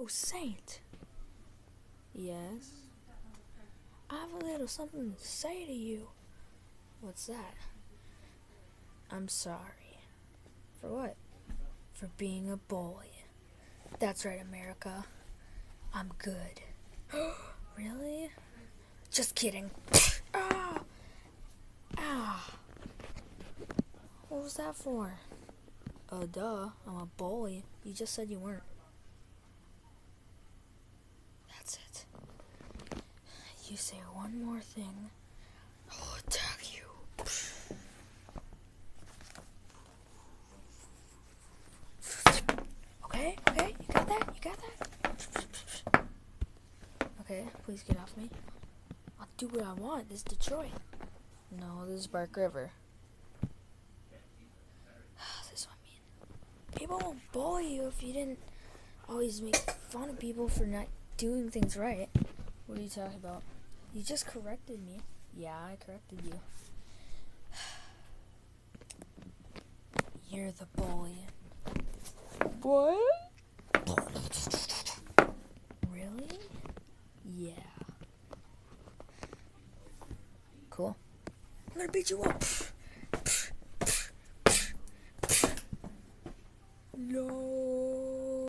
Oh, Saint. Yes? I have a little something to say to you. What's that? I'm sorry. For what? For being a bully. That's right, America. I'm good. Really? Just kidding. Ah! Ah! What was that for? Oh, duh. I'm a bully. You just said you weren't. That's it. You say one more thing, I'll attack you. Okay, you got that? Okay, please get off me. I'll do what I want. This is Detroit. No, this is Bark River. This is what I mean. People won't bully you if you didn't always make fun of people for not doing things right. What are you talking about? You just corrected me. Yeah, I corrected you. You're the bully. What? Really? Yeah. Cool. I'm gonna beat you up. No.